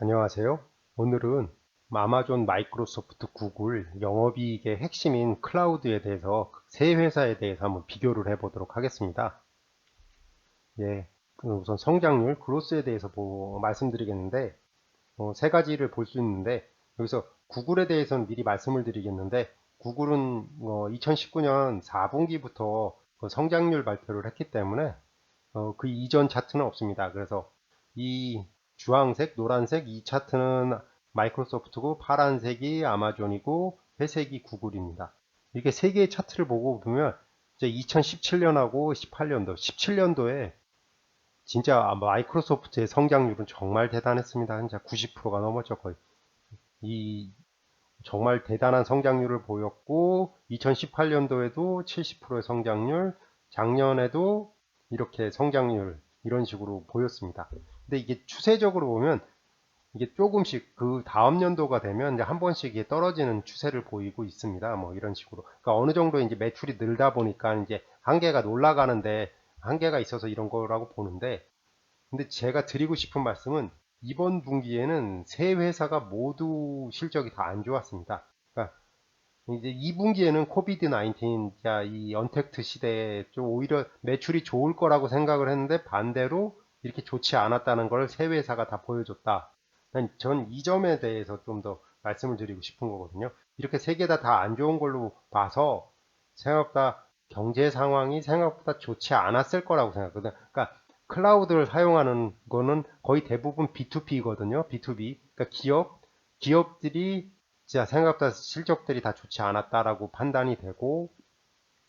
안녕하세요. 오늘은 아마존, 마이크로소프트, 구글 영업이익의 핵심인 클라우드에 대해서 세 회사에 대해서 한번 비교를 해보도록 하겠습니다. 예, 우선 성장률, 그로스에 대해서 말씀드리겠는데 세 가지를 볼 수 있는데 여기서 구글에 대해서는 미리 말씀을 드리겠는데 구글은 2019년 4분기부터 성장률 발표를 했기 때문에 그 이전 차트는 없습니다. 그래서 이 주황색, 노란색 이 차트는 마이크로소프트고 파란색이 아마존이고 회색이 구글입니다. 이렇게 세 개의 차트를 보고 보면 이제 2017년하고 18년도, 17년도에 진짜 마이크로소프트의 성장률은 정말 대단했습니다. 진짜 90%가 넘었죠, 거의. 이 정말 대단한 성장률을 보였고 2018년도에도 70%의 성장률, 작년에도 이렇게 성장률 이런 식으로 보였습니다. 근데 이게 추세적으로 보면 이게 조금씩 그 다음 연도가 되면 이제 한 번씩 이게 떨어지는 추세를 보이고 있습니다. 뭐 이런 식으로. 그러니까 어느 정도 이제 매출이 늘다 보니까 이제 한계가 올라가는데 한계가 있어서 이런 거라고 보는데 근데 제가 드리고 싶은 말씀은 이번 분기에는 세 회사가 모두 실적이 다 안 좋았습니다. 그러니까 이제 2분기에는 코비드 19, 자, 이 언택트 시대에 좀 오히려 매출이 좋을 거라고 생각을 했는데 반대로 이렇게 좋지 않았다는 걸 세 회사가 다 보여줬다. 전 이 점에 대해서 좀 더 말씀을 드리고 싶은 거거든요. 이렇게 세 개 다 안 좋은 걸로 봐서 생각보다 경제 상황이 생각보다 좋지 않았을 거라고 생각하거든요. 그러니까 클라우드를 사용하는 거는 거의 대부분 B2B거든요. B2B. 그러니까 기업들이 진짜 생각보다 실적들이 다 좋지 않았다라고 판단이 되고,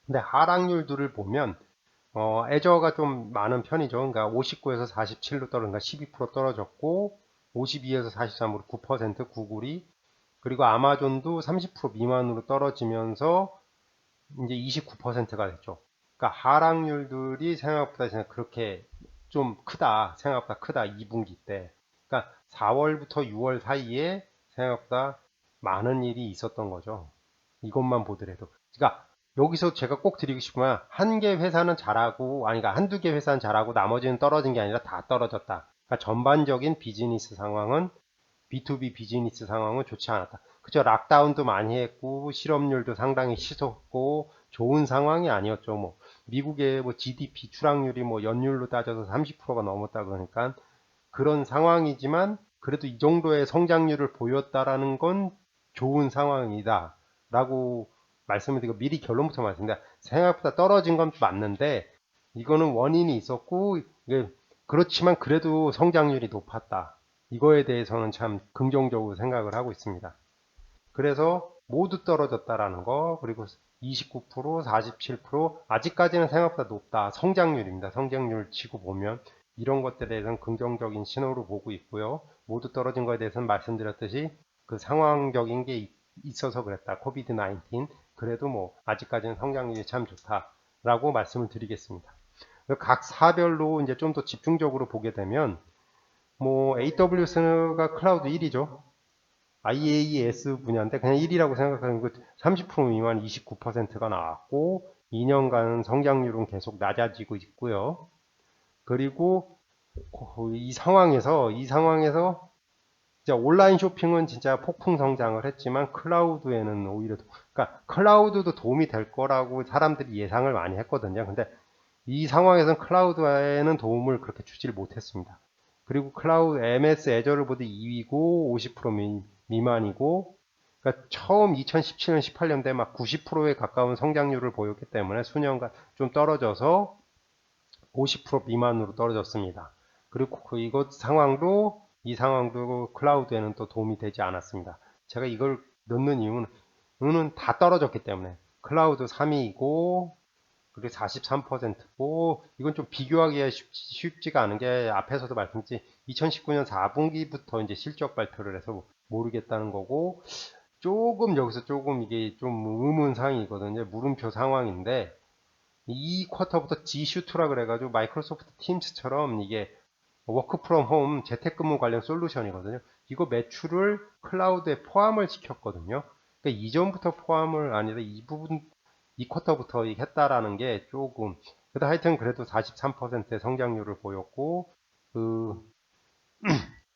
근데 하락률들을 보면, 애저가 좀 많은 편이죠. 그러니까 59에서 47로 떨어진가 12% 떨어졌고, 52에서 43으로 9% 구글이, 그리고 아마존도 30% 미만으로 떨어지면서 이제 29%가 됐죠. 그러니까 하락률들이 생각보다 그냥 그렇게 좀 크다. 생각보다 크다. 2분기 때. 그러니까 4월부터 6월 사이에 생각보다 많은 일이 있었던 거죠. 이것만 보더라도. 그러니까 여기서 제가 꼭 드리고 싶은 건 한 개 회사는 잘하고 아니 그러니까 한두 개 회사는 잘하고 나머지는 떨어진 게 아니라 다 떨어졌다. 그러니까 전반적인 비즈니스 상황은 B2B 비즈니스 상황은 좋지 않았다. 그죠? 락다운도 많이 했고 실업률도 상당히 치솟고 좋은 상황이 아니었죠. 뭐 미국의 뭐 GDP 추락률이 뭐 연율로 따져서 30%가 넘었다 그러니까 그런 상황이지만 그래도 이 정도의 성장률을 보였다라는 건 좋은 상황이다라고 말씀을 드리고 미리 결론부터 말씀드립니다. 생각보다 떨어진 건 맞는데 이거는 원인이 있었고 그렇지만 그래도 성장률이 높았다. 이거에 대해서는 참 긍정적으로 생각을 하고 있습니다. 그래서 모두 떨어졌다라는 거, 그리고 29%, 47%, 아직까지는 생각보다 높다. 성장률입니다. 성장률 치고 보면 이런 것들에 대해서는 긍정적인 신호로 보고 있고요. 모두 떨어진 거에 대해서는 말씀드렸듯이 그 상황적인 게 있어서 그랬다. 코비드 19. 그래도 뭐 아직까지는 성장률이 참 좋다라고 말씀을 드리겠습니다. 각 사별로 이제 좀 더 집중적으로 보게 되면 뭐 AWS가 클라우드 1위죠. IaaS 분야인데 그냥 1위라고 생각하는 거 30% 미만 29%가 나왔고 2년간 성장률은 계속 낮아지고 있고요. 그리고 이 상황에서 진짜 온라인 쇼핑은 진짜 폭풍 성장을 했지만 클라우드에는 오히려 그러니까 클라우드도 도움이 될 거라고 사람들이 예상을 많이 했거든요. 근데 이 상황에서는 클라우드에는 도움을 그렇게 주질 못했습니다. 그리고 클라우드 MS 애저를 보다 2위고 50% 미만이고 그러니까 처음 2017년 18년대 막 90%에 가까운 성장률을 보였기 때문에 수년간 좀 떨어져서 50% 미만으로 떨어졌습니다. 그리고 이것 상황도 이 상황도 클라우드에는 또 도움이 되지 않았습니다. 제가 이걸 넣는 이유는 다 떨어졌기 때문에 클라우드 3위이고 그게 43%고 이건 좀 비교하기가 쉽지가 않은 게 앞에서도 말씀드렸지 2019년 4분기부터 이제 실적 발표를 해서 모르겠다는 거고 조금 여기서 조금 이게 좀 의문사항이거든요. 물음표 상황인데 이 쿼터부터 G슈트라 그래가지고 마이크로소프트 팀스처럼 이게 워크 프롬 홈 재택근무 관련 솔루션이거든요. 이거 매출을 클라우드에 포함을 시켰거든요. 그러니까 이전부터 포함을 아니라 이 부분 이 쿼터부터 했다라는 게 조금 그래도 하여튼 그래도 43%의 성장률을 보였고 그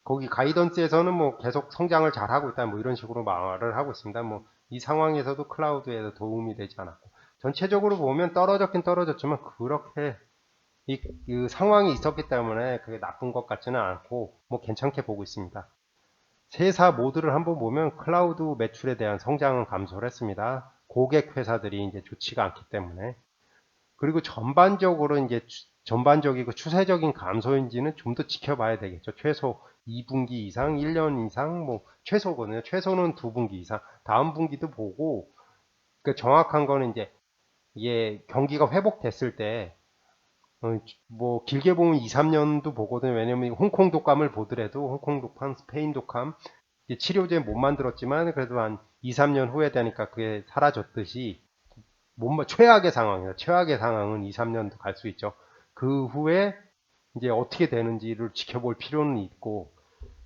거기 가이던스에서는 뭐 계속 성장을 잘 하고 있다 뭐 이런 식으로 말을 하고 있습니다. 뭐 이 상황에서도 클라우드에 도움이 되지 않았고 전체적으로 보면 떨어졌긴 떨어졌지만 그렇게 그 상황이 있었기 때문에 그게 나쁜 것 같지는 않고 뭐 괜찮게 보고 있습니다. 세사 모두를 한번 보면 클라우드 매출에 대한 성장은 감소를 했습니다. 고객 회사들이 이제 좋지가 않기 때문에. 그리고 전반적으로 이제 전반적이고 추세적인 감소인지는 좀 더 지켜봐야 되겠죠. 최소 2분기 이상, 1년 이상, 뭐 최소거든요. 최소는 2분기 이상. 다음 분기도 보고 그 정확한 거는 이제 이게 경기가 회복됐을 때 뭐 길게 보면 2, 3년도 보거든요. 왜냐면 홍콩 독감을 보더라도 홍콩 독감, 스페인 독감 치료제 못 만들었지만 그래도 한 2, 3년 후에 되니까 그게 사라졌듯이 최악의 상황이에요. 최악의 상황은 2, 3년도 갈 수 있죠. 그 후에 이제 어떻게 되는지를 지켜볼 필요는 있고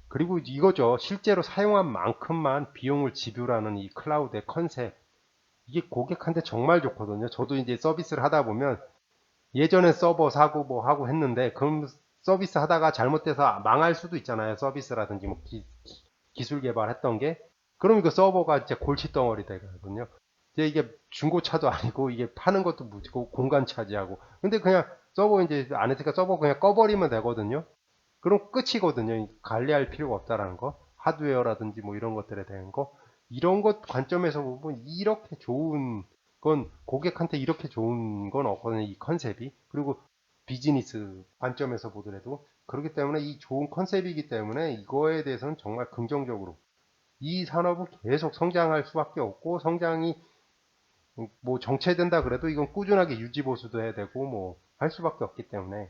그리고 이거죠. 실제로 사용한 만큼만 비용을 지불하는 이 클라우드의 컨셉 이게 고객한테 정말 좋거든요. 저도 이제 서비스를 하다 보면 예전에 서버 사고 뭐 하고 했는데 그럼 서비스 하다가 잘못돼서 망할 수도 있잖아요. 서비스라든지 뭐 기술 개발했던 게 그럼 이거 서버가 이제 골칫덩어리 되거든요. 이제 이게 중고차도 아니고 이게 파는 것도 무지고 공간 차지하고 근데 그냥 서버 이제 안 했으니까 서버 그냥 꺼버리면 되거든요. 그럼 끝이거든요. 관리할 필요가 없다라는 거. 하드웨어라든지 뭐 이런 것들에 대한 거. 이런 것 관점에서 보면 이렇게 좋은 건 고객한테 이렇게 좋은 건 없거든요. 이 컨셉이. 그리고 비즈니스 관점에서 보더라도 그렇기 때문에 이 좋은 컨셉이기 때문에 이거에 대해서는 정말 긍정적으로 이 산업은 계속 성장할 수밖에 없고 성장이 뭐 정체된다 그래도 이건 꾸준하게 유지 보수도 해야 되고 뭐 할 수밖에 없기 때문에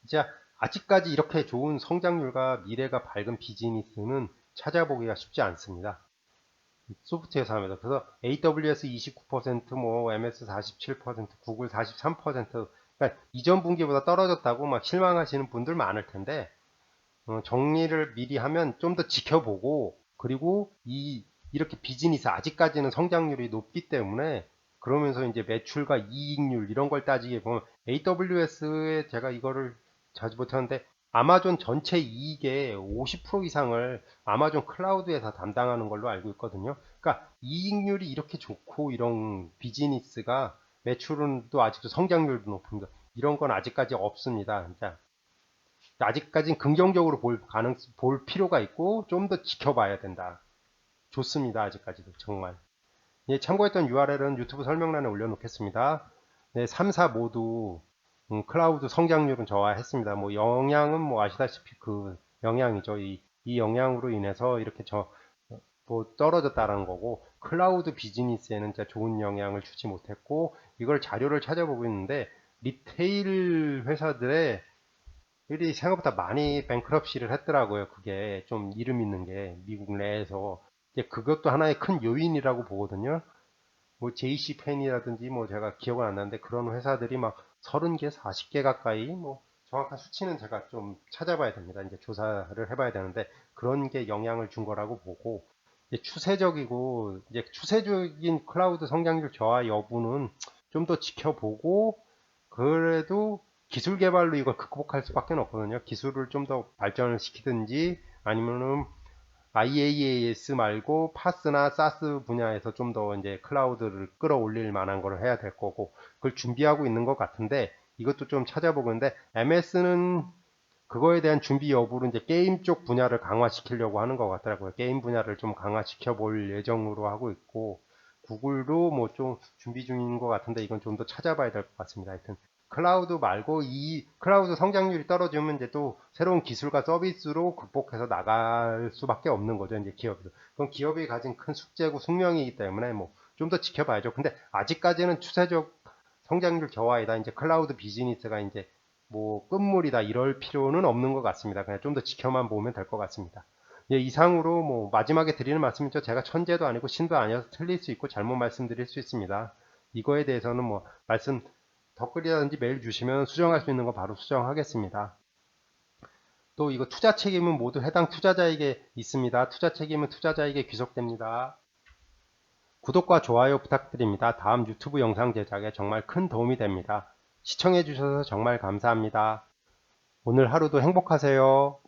진짜 아직까지 이렇게 좋은 성장률과 미래가 밝은 비즈니스는 찾아보기가 쉽지 않습니다. 소프트웨어 사업에서. 그래서 AWS 29%, 뭐 MS 47%, 구글 43%, 그러니까 이전 분기보다 떨어졌다고 막 실망하시는 분들 많을 텐데 정리를 미리 하면 좀 더 지켜보고 그리고 이렇게 비즈니스 아직까지는 성장률이 높기 때문에 그러면서 이제 매출과 이익률 이런 걸 따지게 보면 AWS에 제가 이거를 자주 못하는데 아마존 전체 이익의 50% 이상을 아마존 클라우드에서 담당하는 걸로 알고 있거든요. 그러니까 이익률이 이렇게 좋고 이런 비즈니스가 매출은 또 아직도 성장률도 높습니다. 이런 건 아직까지 없습니다. 그러니까 아직까진 긍정적으로 볼 필요가 있고 좀 더 지켜봐야 된다. 좋습니다. 아직까지도 정말. 예, 참고했던 URL은 유튜브 설명란에 올려놓겠습니다. 네, 3, 4 모두 클라우드 성장률은 저하했습니다. 뭐 영향은 뭐 아시다시피 그 영향이죠. 이 영향으로 인해서 이렇게 뭐 떨어졌다라는 거고 클라우드 비즈니스에는 진짜 좋은 영향을 주지 못했고 이걸 자료를 찾아보고 있는데 리테일 회사들의 일이 생각보다 많이 뱅크럽시를 했더라고요. 그게 좀 이름 있는 게 미국 내에서 이제 그것도 하나의 큰 요인이라고 보거든요. 뭐 JC 펜이라든지 뭐 제가 기억은 안 나는데 그런 회사들이 막 30개, 40개 가까이 뭐 정확한 수치는 제가 좀 찾아봐야 됩니다. 이제 조사를 해봐야 되는데 그런 게 영향을 준 거라고 보고 이제 추세적이고 이제 추세적인 클라우드 성장률 저하 여부는 좀 더 지켜보고 그래도 기술 개발로 이걸 극복할 수밖에 없거든요. 기술을 좀 더 발전을 시키든지 아니면은 IaaS 말고 파스나 사스 분야에서 좀 더 이제 클라우드를 끌어올릴 만한 걸 해야 될 거고 그걸 준비하고 있는 것 같은데 이것도 좀 찾아보는데 MS는 그거에 대한 준비 여부로 이제 게임 쪽 분야를 강화시키려고 하는 것 같더라고요. 게임 분야를 좀 강화시켜 볼 예정으로 하고 있고 구글도 뭐 좀 준비 중인 것 같은데 이건 좀 더 찾아봐야 될 것 같습니다. 하여튼 클라우드 말고 이 클라우드 성장률이 떨어지면 이제 또 새로운 기술과 서비스로 극복해서 나갈 수밖에 없는 거죠. 이제 기업들. 그건 기업이 가진 큰 숙제고 숙명이기 때문에 뭐 좀 더 지켜봐야죠. 근데 아직까지는 추세적 성장률 저하이다. 이제 클라우드 비즈니스가 이제 뭐 끝물이다 이럴 필요는 없는 것 같습니다. 그냥 좀 더 지켜만 보면 될 것 같습니다. 예, 이상으로 뭐 마지막에 드리는 말씀이죠. 제가 천재도 아니고 신도 아니어서 틀릴 수 있고 잘못 말씀드릴 수 있습니다. 이거에 대해서는 뭐 말씀 댓글이라든지 메일 주시면 수정할 수 있는 거 바로 수정하겠습니다. 또 이거 투자 책임은 모두 해당 투자자에게 있습니다. 투자 책임은 투자자에게 귀속됩니다. 구독과 좋아요 부탁드립니다. 다음 유튜브 영상 제작에 정말 큰 도움이 됩니다. 시청해 주셔서 정말 감사합니다. 오늘 하루도 행복하세요.